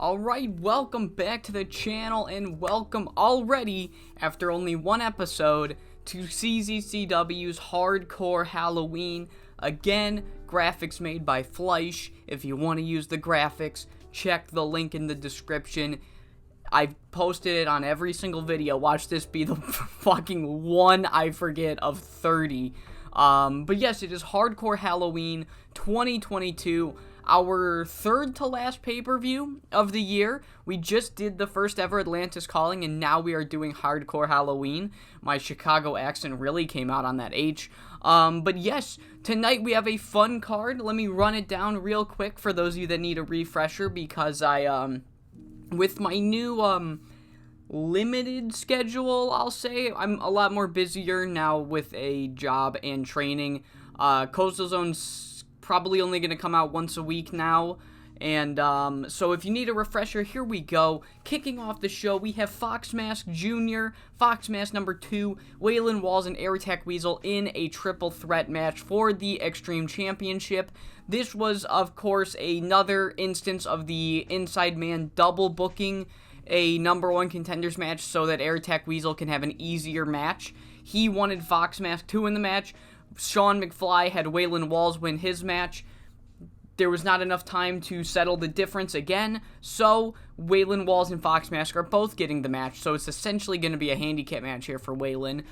Alright, welcome back to the channel, and welcome already, after only one episode, to CZCW's Hardcore Halloween. Again, graphics made by Fleisch. If you want to use the graphics, check the link in the description. I've posted it on every single video. Watch this be the fucking one I forget of 30. But yes, it is Hardcore Halloween 2022. Our third to last pay-per-view of the year. We just did the first ever Atlantis Calling, and now we are doing Hardcore Halloween. My Chicago accent really came out on that H. But yes, tonight we have a fun card. Let me run it down real quick for those of you that need a refresher, because with my new, limited schedule, I'll say, I'm a lot more busier now with a job and training. Coastal Zone's probably only going to come out once a week now, and so if you need a refresher, here we go. Kicking off the show, we have Fox Mask Jr., Fox Mask number 2, Waylon Walls, and Air Attack Weasel in a triple threat match for the Extreme Championship. This was, of course, another instance of the Inside Man double booking a number one contenders match so that Air Attack Weasel can have an easier match. He wanted Fox Mask 2 in the match. Sean McFly had Waylon Walls win his match. There was not enough time to settle the difference again, so Waylon Walls and Fox Mask are both getting the match, so it's essentially going to be a handicap match here for Waylon.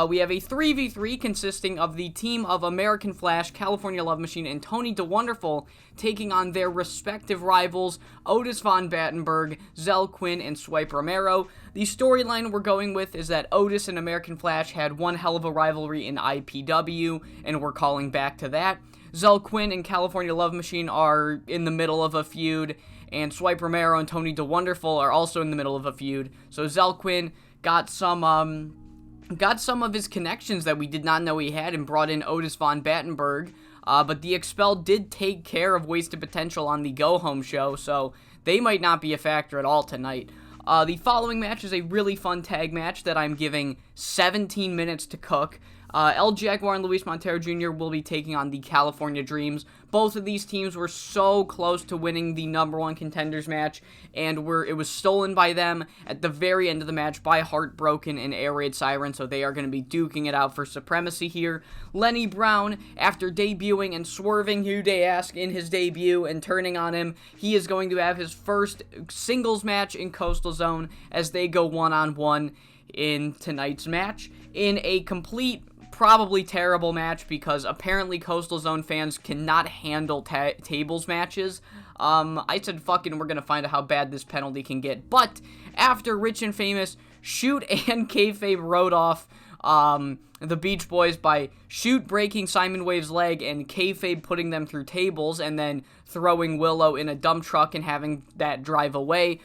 We have a 3v3 consisting of the team of American Flash, California Love Machine, and Tony DeWonderful taking on their respective rivals, Otis Von Battenberg, Zell Quinn, and Swipe Romero. The storyline we're going with is that Otis and American Flash had one hell of a rivalry in IPW, and we're calling back to that. Zell Quinn and California Love Machine are in the middle of a feud, and Swipe Romero and Tony DeWonderful are also in the middle of a feud. So Zell Quinn got some of his connections that we did not know he had and brought in Otis Von Battenberg. But the Expelled did take care of Wasted Potential on the Go Home show, so they might not be a factor at all tonight. The following match is a really fun tag match that I'm giving 17 minutes to cook. El Jaguar and Luis Montero Jr. will be taking on the California Dreams. Both of these teams were so close to winning the number one contenders match, and it was stolen by them at the very end of the match by Heartbroken and Air Raid Siren, so they are going to be duking it out for supremacy here. Lenny Brown, after debuting and swerving Hugh Day-Ask in his debut and turning on him, he is going to have his first singles match in Coastal Zone as they go one-on-one in tonight's match in a complete, probably terrible match, because apparently Coastal Zone fans cannot handle tables matches. I said fucking we're gonna find out how bad this penalty can get, but after Rich and Famous Shoot and Kayfabe wrote off the Beach Boys by Shoot breaking Simon Wave's leg and Kayfabe putting them through tables and then throwing Willow in a dump truck and having that drive away,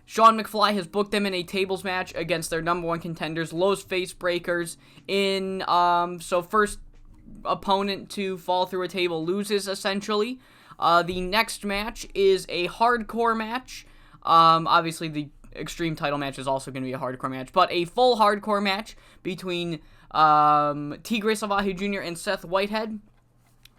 Sean McFly has booked them in a tables match against their number one contenders, Los Face Breakers, in, so first opponent to fall through a table loses, essentially. The next match is a hardcore match. Obviously the Extreme title match is also going to be a hardcore match, but a full hardcore match between, Tigre Salvaje Jr. and Seth Whitehead.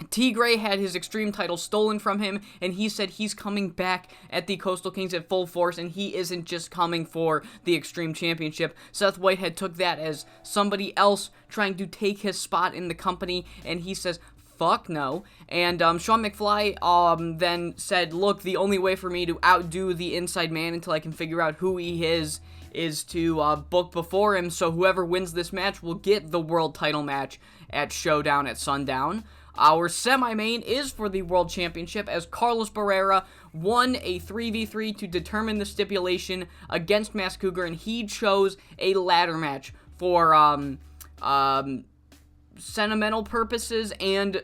Tigre had his Extreme title stolen from him, and he said he's coming back at the Coastal Kings at full force, and he isn't just coming for the Extreme Championship. Seth Whitehead took that as somebody else trying to take his spot in the company, and he says, fuck no. And Sean McFly then said, look, the only way for me to outdo the Inside Man until I can figure out who he is to book before him, so whoever wins this match will get the world title match at Showdown at sundown. Our semi-main is for the World Championship, as Carlos Barrera won a 3v3 to determine the stipulation against Masked Cougar, and he chose a ladder match for sentimental purposes and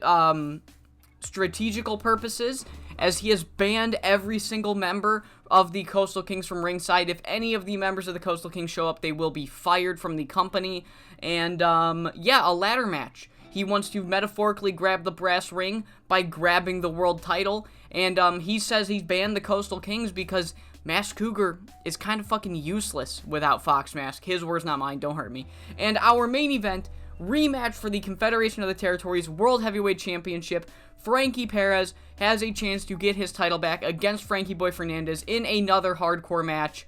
strategical purposes, as he has banned every single member of the Coastal Kings from ringside. If any of the members of the Coastal Kings show up, they will be fired from the company. And yeah, a ladder match. He wants to metaphorically grab the brass ring by grabbing the world title, and he says he's banned the Coastal Kings because Masked Cougar is kind of fucking useless without Fox Mask. His words, not mine, don't hurt me. And our main event rematch for the Confederation of the Territories World Heavyweight Championship. Frankie Perez has a chance to get his title back against Frankie Boy Fernandez in another hardcore match.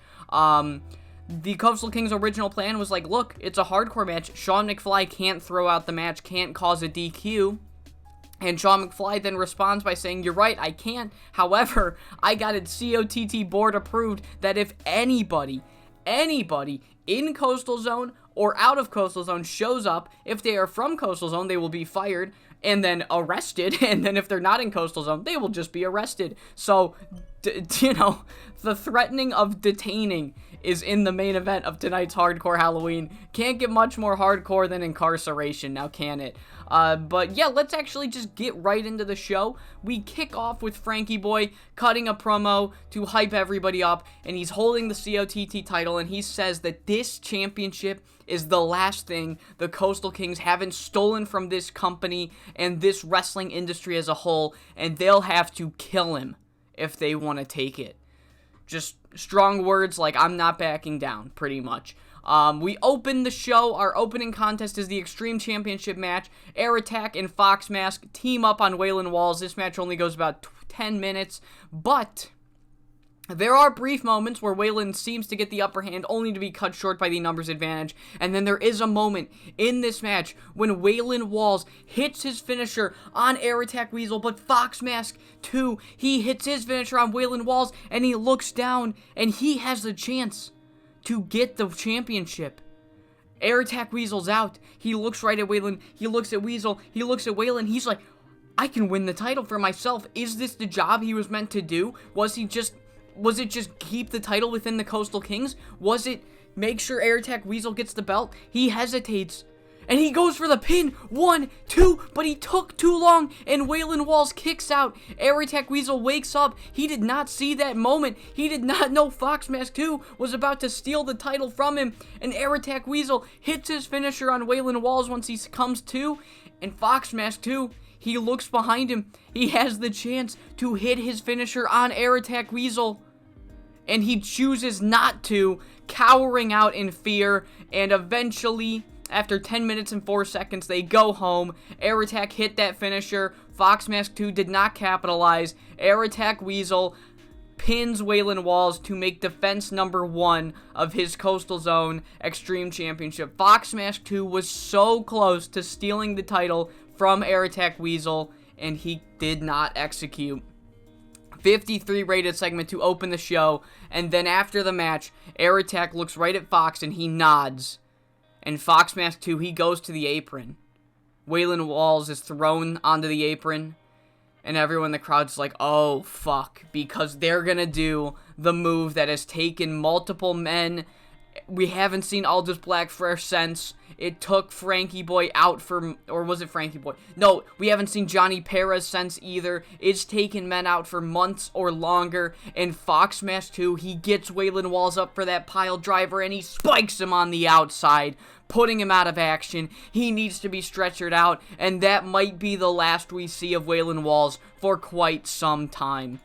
The Coastal Kings' original plan was like, look, it's a hardcore match. Sean McFly can't throw out the match, can't cause a DQ. And Sean McFly then responds by saying, you're right, I can't. However, I got it COTT board approved that if anybody in Coastal Zone or out of Coastal Zone shows up, if they are from Coastal Zone, they will be fired and then arrested. And then if they're not in Coastal Zone, they will just be arrested. So, the threatening of detaining is in the main event of tonight's Hardcore Halloween. Can't get much more hardcore than incarceration, now can it? But yeah, let's actually just get right into the show. We kick off with Frankie Boy cutting a promo to hype everybody up, and he's holding the COTT title, and he says that this championship is the last thing the Coastal Kings haven't stolen from this company and this wrestling industry as a whole, and they'll have to kill him if they want to take it. Just strong words like, I'm not backing down, pretty much. We open the show. Our opening contest is the Extreme Championship match. Air Attack and Fox Mask team up on Waylon Walls. This match only goes about 10 minutes, but there are brief moments where Waylon seems to get the upper hand, only to be cut short by the numbers advantage. And then there is a moment in this match when Waylon Walls hits his finisher on Air Attack Weasel, but Fox Mask too, he hits his finisher on Waylon Walls, and he looks down, and he has the chance to get the championship. Air Attack Weasel's out. He looks right at Waylon. He looks at Weasel. He looks at Waylon. He's like, I can win the title for myself. Is this the job he was meant to do? Was it just keep the title within the Coastal Kings? Was it make sure Air Attack Weasel gets the belt? He hesitates. And he goes for the pin. 1, 2, but he took too long, and Waylon Walls kicks out. Air Attack Weasel wakes up. He did not see that moment. He did not know Fox Mask 2 was about to steal the title from him. And Air Attack Weasel hits his finisher on Waylon Walls once he comes to. And Fox Mask 2, he looks behind him. He has the chance to hit his finisher on Air Attack Weasel, and he chooses not to, cowering out in fear. And eventually, after 10 minutes and 4 seconds, they go home. Air Attack hit that finisher. Fox Mask 2 did not capitalize. Air Attack Weasel pins Waylon Walls to make defense number 1 of his Coastal Zone Extreme Championship. Fox Mask 2 was so close to stealing the title from Air Attack Weasel, and he did not execute. 53 rated segment to open the show, and then after the match, Air Attack looks right at Fox and he nods. And Fox Mask 2, he goes to the apron. Waylon Walls is thrown onto the apron, and everyone in the crowd's like, oh, fuck, because they're gonna do the move that has taken multiple men. We haven't seen Aldous Black Fresh since. It took Frankie Boy out for, or was it Frankie Boy? No, we haven't seen Johnny Perez since either. It's taken men out for months or longer, and Fox Mask 2, he gets Waylon Walls up for that pile driver, and he spikes him on the outside, putting him out of action. He needs to be stretchered out, and that might be the last we see of Waylon Walls for quite some time.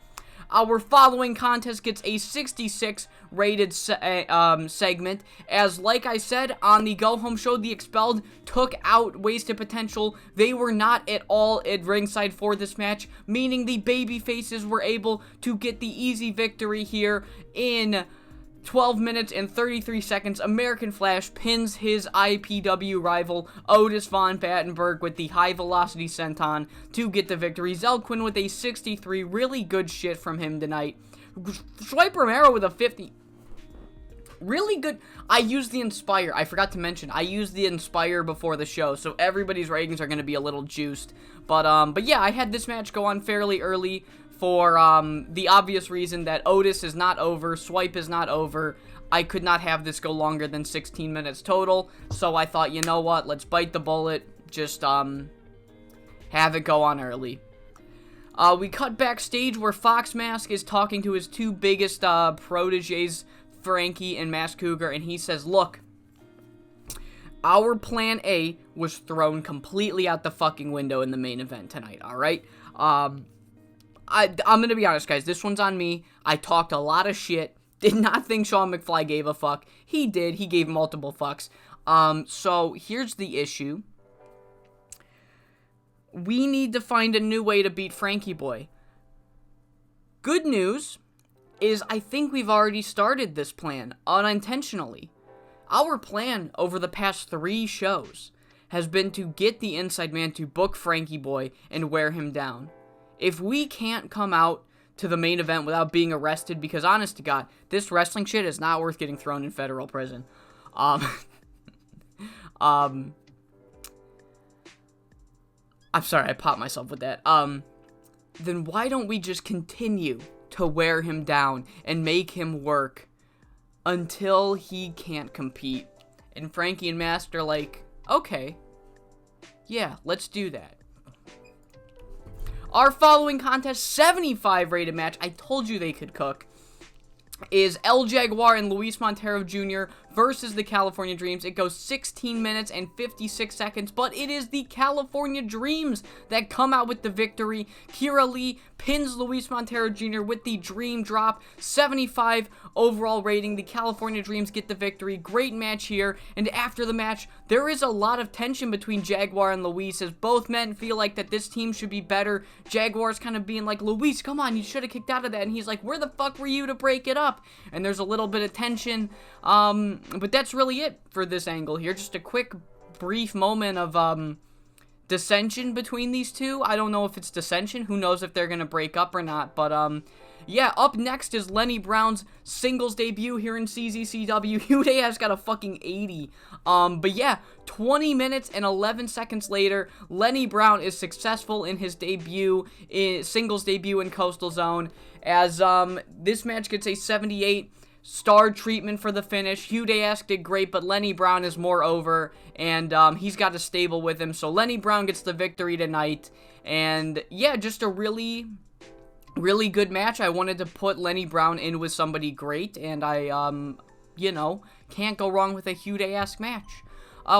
Our following contest gets a 66 rated segment, as like I said on the Go Home show, the Expelled took out Wasted Potential. They were not at all at ringside for this match, meaning the baby faces were able to get the easy victory here. In 12 minutes and 33 seconds, American Flash pins his IPW rival Otis Von Battenberg with the high velocity senton to get the victory. Zelquin with a 63, really good shit from him tonight. Swipe Romero with a 50. Really good. I used the Inspire. I forgot to mention, I used the Inspire before the show, so everybody's ratings are going to be a little juiced. But yeah, I had this match go on fairly early for the obvious reason that Otis is not over, Swipe is not over. I could not have this go longer than 16 minutes total, so I thought, you know what, let's bite the bullet, just have it go on early. We cut backstage where Fox Mask is talking to his two biggest proteges, Frankie and Masked Cougar, and he says, look, our plan A was thrown completely out the fucking window in the main event tonight, alright? I'm gonna be honest, guys, this one's on me. I talked a lot of shit, did not think Sean McFly gave a fuck. He did, he gave multiple fucks. So, here's the issue. we need to find a new way to beat Frankie Boy. Good news is I think we've already started this plan unintentionally. Our plan over the past 3 shows has been to get the Inside Man to book Frankie Boy and wear him down. If we can't come out to the main event without being arrested, because honest to God, this wrestling shit is not worth getting thrown in federal prison. I'm sorry, I popped myself with that. Then why don't we just continue to wear him down and make him work until he can't compete? And Frankie and Masked are like, okay, yeah, let's do that. Our following contest, 75 rated match, I told you they could cook, is El Jaguar and Luis Montero Jr. versus the California Dreams. It goes 16 minutes and 56 seconds, but it is the California Dreams that come out with the victory. Kira Lee pins Luis Montero Jr. with the Dream Drop, 75 overall rating. The California Dreams get the victory. Great match here, and after the match, there is a lot of tension between Jaguar and Luis, as both men feel like that this team should be better. Jaguar's kind of being like, Luis, come on, you should have kicked out of that, and he's like, where the fuck were you to break it up? And there's a little bit of tension, but that's really it for this angle here. Just a quick, brief moment of, dissension between these two. I don't know if it's dissension. Who knows if they're gonna break up or not, but, yeah, up next is Lenny Brown's singles debut here in CZCW. Huday has got a fucking 80. But yeah, 20 minutes and 11 seconds later, Lenny Brown is successful in his singles debut in Coastal Zone, as, this match gets a 78 star treatment for the finish. Huday did great, but Lenny Brown is more over, and, he's got a stable with him, so Lenny Brown gets the victory tonight, and, yeah, just a really good match. I wanted to put Lenny Brown in with somebody great, and I, you know, can't go wrong with a Huday-esque match.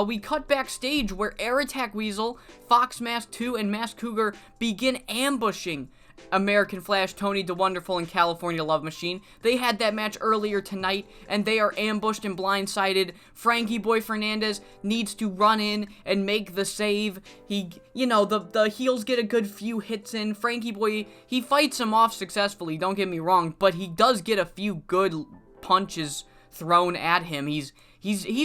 We cut backstage where Air Attack Weasel, Fox Mask 2, and Masked Cougar begin ambushing American Flash, Tony DeWonderful, and California Love Machine. They had that match earlier tonight, and they are ambushed and blindsided. Frankie Boy Fernandez needs to run in and make the save. The heels get a good few hits in. Frankie Boy, he fights him off successfully, don't get me wrong, but he does get a few good punches thrown at him. He's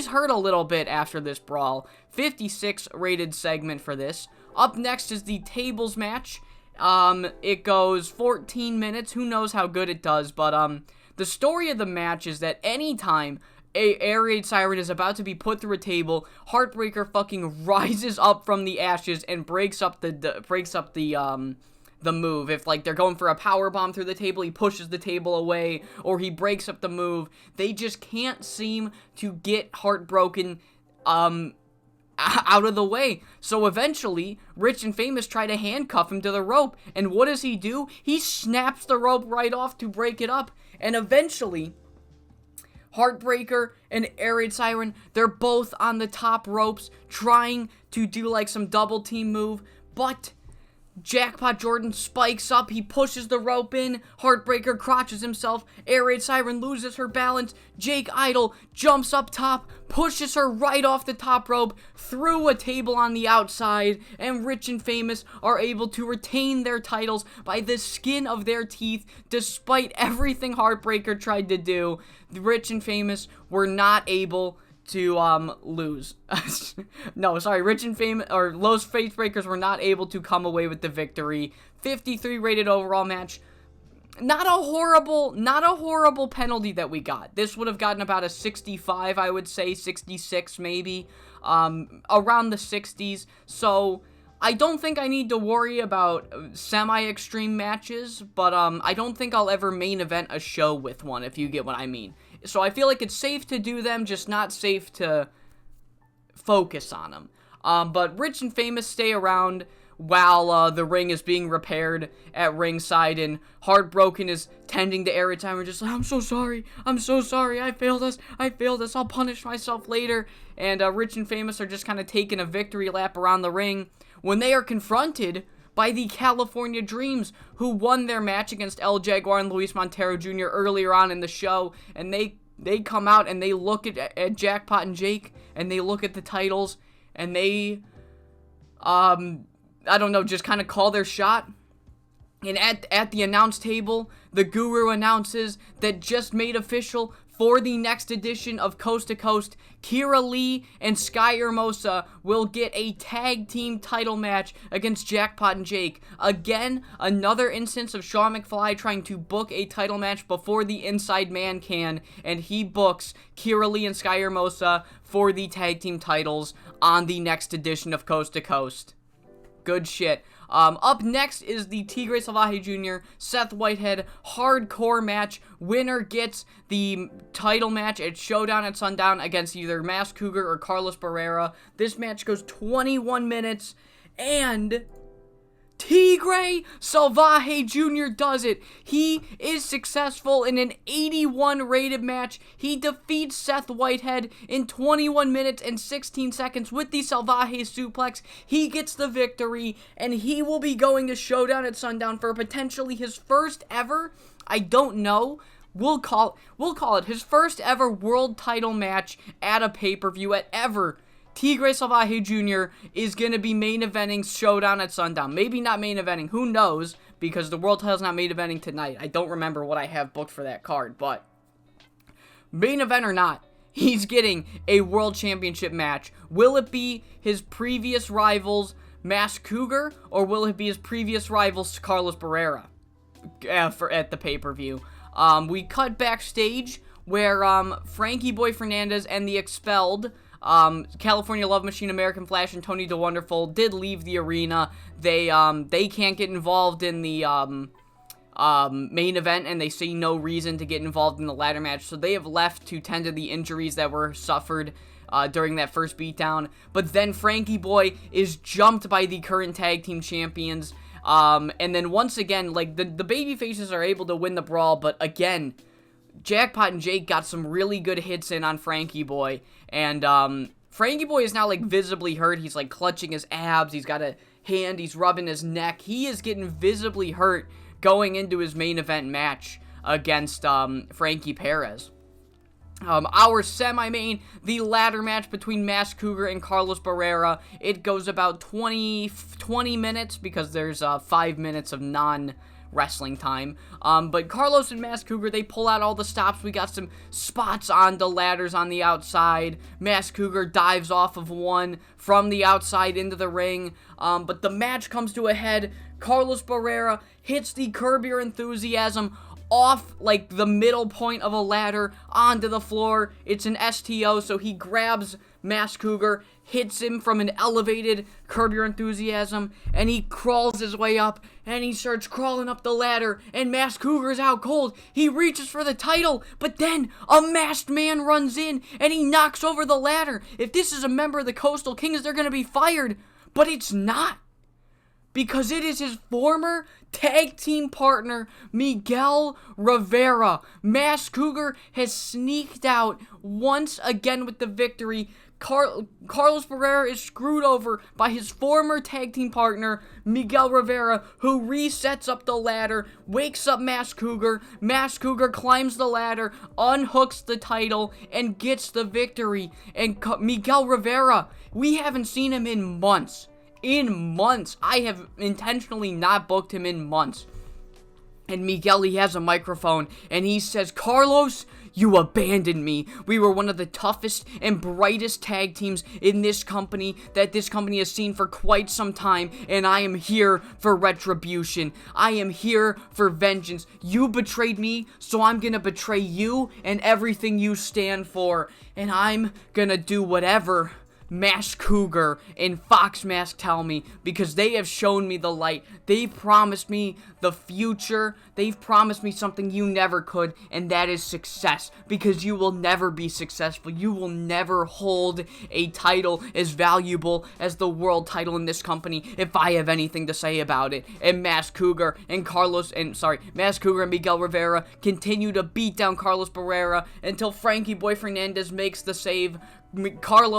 hurt a little bit after this brawl. 56 rated segment for this. Up next is the tables match. It goes 14 minutes. Who knows how good it does, but, the story of the match is that anytime a air raid siren is about to be put through a table, Heartbreaker fucking rises up from the ashes and breaks up the move. If, like, they're going for a power bomb through the table, he pushes the table away, or he breaks up the move. They just can't seem to get Heartbroken, out of the way. So eventually, Rich and Famous try to handcuff him to the rope, and what does he do? He snaps the rope right off to break it up, and eventually, Heartbreaker and Air Raid Siren, they're both on the top ropes, trying to do, like, some double team move, but Jackpot Jordan spikes up, he pushes the rope in, Heartbreaker crotches himself, Air Raid Siren loses her balance, Jake Idol jumps up top, pushes her right off the top rope, through a table on the outside, and Rich and Famous are able to retain their titles by the skin of their teeth, despite everything Heartbreaker tried to do. Rich and Famous were not able to lose. No, sorry, Rich and Famous, or Los Faith Breakers were not able to come away with the victory. 53 rated overall match. Not a horrible penalty that we got. This would have gotten about a 65, I would say, 66 maybe, around the 60s. So I don't think I need to worry about semi-extreme matches, but I don't think I'll ever main event a show with one, if you get what I mean. So I feel like it's safe to do them, just not safe to focus on them. But Rich and Famous stay around while the ring is being repaired at ringside, and Heartbroken is tending to Air Raid Siren, just like, I'm so sorry, I failed us, I'll punish myself later. And Rich and Famous are just kind of taking a victory lap around the ring when they are confronted by the California Dreams, who won their match against El Jaguar and Luis Montero Jr. earlier on in the show, and they come out and they look at Jackpot and Jake, and they look at the titles, and they I don't know, just kind of call their shot. And at the announce table, the Guru announces that just made official for the next edition of Coast to Coast, Kira Lee and Sky Hermosa will get a tag team title match against Jackpot and Jake. Again, another instance of Sean McFly trying to book a title match before the Inside Man can, and he books Kira Lee and Sky Hermosa for the tag team titles on the next edition of Coast to Coast. Good shit. Up next is the Tigre Salvaje Jr. Seth Whitehead hardcore match. Winner gets the title match at Showdown at Sundown against either Masked Cougar or Carlos Barrera. This match goes 21 minutes, and Tigre Salvaje Jr. does it. He is successful in an 81 rated match. He defeats Seth Whitehead in 21 minutes and 16 seconds with the Salvaje suplex. He gets the victory, and he will be going to Showdown at Sundown for potentially his first ever, I don't know, we'll call it his first ever world title match at a pay-per-view at ever. Tigre Salvaje Jr. is going to be main eventing Showdown at Sundown. Maybe not main eventing, who knows, because the world title's not main eventing tonight. I don't remember what I have booked for that card, but main event or not, he's getting a world championship match. Will it be his previous rivals, Masked Cougar, or will it be his previous rivals, Carlos Barrera, at the pay-per-view? We cut backstage where Frankie Boy Fernandez and the Expelled, California Love Machine, American Flash, and Tony DeWonderful did leave the arena. They can't get involved in the main event, and they see no reason to get involved in the ladder match, so they have left to tend to the injuries that were suffered during that first beatdown. But then Frankie Boy is jumped by the current tag team champions, and then once again, like, the baby faces are able to win the brawl, but again, Jackpot and Jake got some really good hits in on Frankie Boy, and Frankie Boy is now, like, visibly hurt. He's, like, clutching his abs, he's got a hand, he's rubbing his neck. He is getting visibly hurt going into his main event match against Frankie Perez. Our semi-main, the ladder match between Masked Cougar and Carlos Barrera. It goes about 20 minutes because there's 5 minutes of non-wrestling time. But Carlos and Masked Cougar, they pull out all the stops. We got some spots on the ladders on the outside. Masked Cougar dives off of one from the outside into the ring. But the match comes to a head. Carlos Barrera hits the Curb Your Enthusiasm off, like, the middle point of a ladder onto the floor. It's an STO, so he grabs Masked Cougar, hits him from an elevated Curb Your Enthusiasm, and he crawls his way up, and he starts crawling up the ladder, and Masked Cougar's out cold. He reaches for the title, but then a masked man runs in, and he knocks over the ladder. If this is a member of the Coastal Kings, they're gonna be fired, but it's not, because it is his former tag team partner, Miguel Rivera. Masked Cougar has sneaked out once again with the victory. Carlos Barrera is screwed over by his former tag team partner, Miguel Rivera, who resets up the ladder, wakes up Masked Cougar. Masked Cougar climbs the ladder, unhooks the title, and gets the victory. And Miguel Rivera, we haven't seen him in months. I have intentionally not booked him in months. And Miguel, he has a microphone, and he says, "Carlos, you abandoned me. We were one of the toughest and brightest tag teams in this company that this company has seen for quite some time, and I am here for retribution. I am here for vengeance. You betrayed me, so I'm gonna betray you and everything you stand for, and I'm gonna do whatever Masked Cougar and Fox Mask tell me, because they have shown me the light. They promised me the future. They've promised me something you never could, and that is success, because you will never be successful. You will never hold a title as valuable as the world title in this company if I have anything to say about it." And Masked Cougar and Miguel Rivera continue to beat down Carlos Barrera until Frankie Boy Fernandez makes the save. Miguel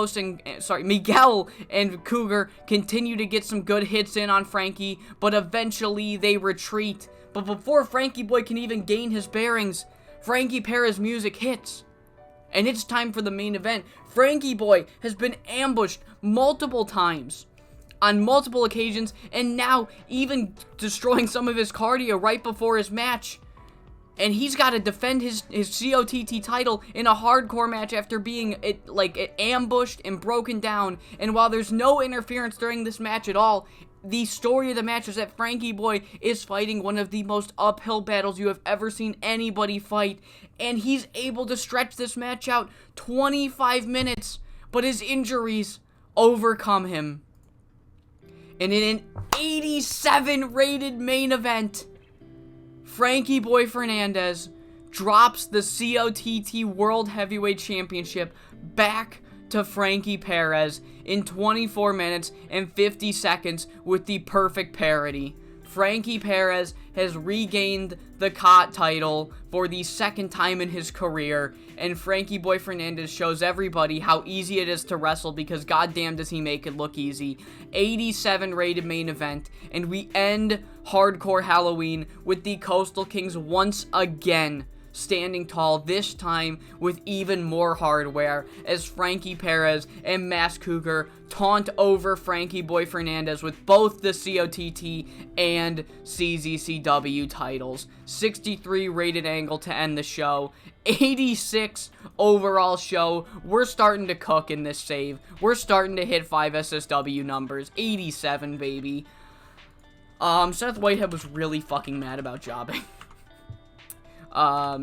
and Cougar continue to get some good hits in on Frankie, but eventually they retreat. But before Frankie Boy can even gain his bearings, Frankie Perez music hits, and it's time for the main event. Frankie Boy has been ambushed multiple times on multiple occasions, and now even destroying some of his cardio right before his match. And he's got to defend his COTT title in a hardcore match after being ambushed and broken down. And while there's no interference during this match at all, the story of the match is that Frankie Boy is fighting one of the most uphill battles you have ever seen anybody fight. And he's able to stretch this match out 25 minutes, but his injuries overcome him. And in an 87 rated main event, Frankie Boy Fernandez drops the COTT World Heavyweight Championship back to Frankie Perez in 24 minutes and 50 seconds with the perfect parity. Frankie Perez has regained the COTT title for the second time in his career, and Frankie Boy Fernandez shows everybody how easy it is to wrestle, because goddamn does he make it look easy. 87 rated main event, and we end Hardcore Halloween with the Coastal Kings once again standing tall, this time with even more hardware, as Frankie Perez and Masked Cougar taunt over Frankie Boy Fernandez with both the COTT and CZCW titles. 63 rated angle to end the show. 86 overall show. We're starting to cook in this save. We're starting to hit 5 SSW numbers. 87, baby. Seth Whitehead was really fucking mad about jobbing.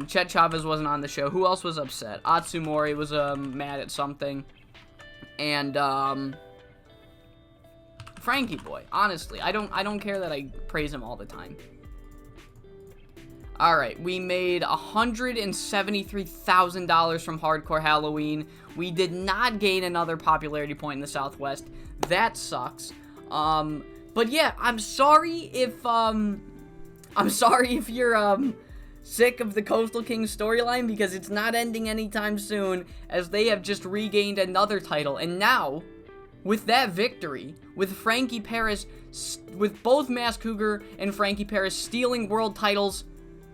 Chet Chavez wasn't on the show. Who else was upset? Atsumori was mad at something. And Frankie Boy, honestly, I don't care that I praise him all the time. Alright, we made $173,000 from Hardcore Halloween. We did not gain another popularity point in the Southwest. That sucks. But yeah, I'm sorry if you're sick of the Coastal Kings storyline, because it's not ending anytime soon, as they have just regained another title. And now, with that victory, with Frankie Perez, with both Masked Cougar and Frankie Perez stealing world titles,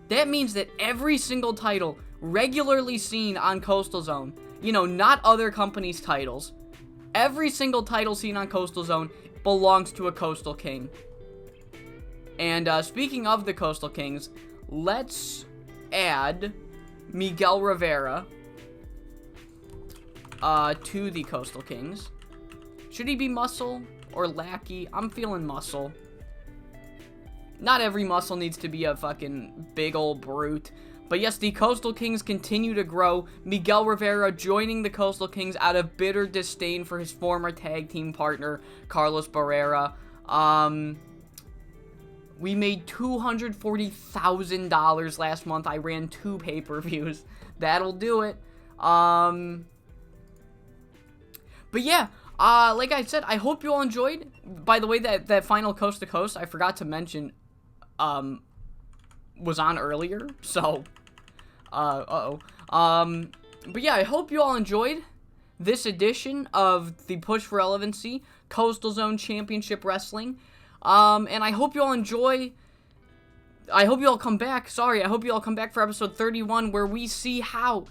that means that every single title regularly seen on Coastal Zone, you know, not other companies' titles, every single title seen on Coastal Zone belongs to a Coastal King. And speaking of the Coastal Kings, let's add Miguel Rivera to the Coastal Kings. Should he be muscle or lackey? I'm feeling muscle. Not every muscle needs to be a fucking big old brute. But yes, the Coastal Kings continue to grow. Miguel Rivera joining the Coastal Kings out of bitter disdain for his former tag team partner, Carlos Barrera. We made $240,000 last month. I ran 2 pay-per-views. That'll do it. But yeah, like I said, I hope you all enjoyed. By the way, that final Coast to Coast, I forgot to mention, was on earlier. So, but yeah, I hope you all enjoyed this edition of the Push for Relevancy Coastal Zone Championship Wrestling. And I hope you all enjoy. I hope you all come back. Sorry, I hope you all come back for episode 31, where we see how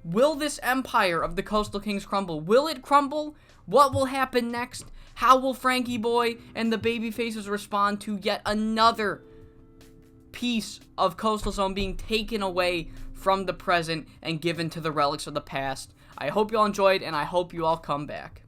will this empire of the Coastal Kings crumble? Will it crumble? What will happen next? How will Frankie Boy and the babyfaces respond to yet another piece of Coastal Zone being taken away from the present and given to the relics of the past? I hope you all enjoyed, and I hope you all come back.